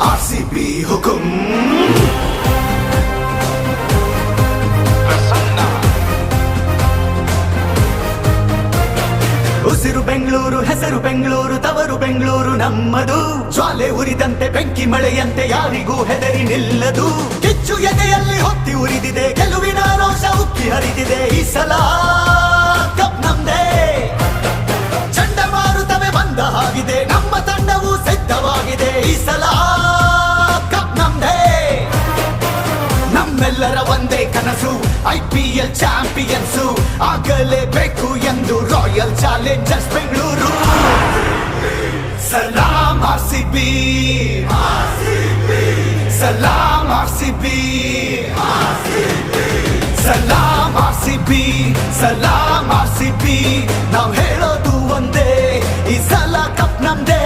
RCB हुकुम ಉಸಿರು ಬೆಂಗಳೂರು ಹೆಸರು ಬೆಂಗಳೂರು ತವರು ಬೆಂಗಳೂರು ನಮ್ಮದು ಜ್ವಾಲೆ ಉರಿದಂತೆ ಬೆಂಕಿ ಮಳೆಯಂತೆ ಯಾರಿಗೂ ಹೆದರಿ ನಿಲ್ಲದು ಕಿಚ್ಚು ಎದೆಯಲ್ಲಿ ಹೊತ್ತಿ ಉರಿದಿದೆ ಗೆಲುವಿನ ರೋಷ ಉಕ್ಕಿ ಹರಿದಿದೆ ಈ ಸಲ ಕಪ್ ನಮ್ದೇ ಚಂಡಮಾರುತವೇ ಬಂದ ಹಾಗಿದೆ ನಮ್ಮ ತಂಡವು ಸಿದ್ಧವಾಗಿದೆ ಈ ಸಲ ಕಪ್ ನಮ್ದೇ ನಮ್ಮೆಲ್ಲರ ಒಂದೇ ಕನಸು IPL ಚಾಂಪಿಯನ್ಸು ಆಗಲೇಬೇಕು ಎಂದು ರಾಯಲ್ ಚಾಲೆಂಜರ್ಸ್ ಬೆಂಗಳೂರು ಸಲಾಂ RCB ಸಲಾಂ RCB ಸಲಾಂ RCB ಸಲಾಂ RCB ನಾವು ಹೇಳೋದು ಒಂದೇ ಈ ಸಲ ಕಪ್ ನಮ್ದೇ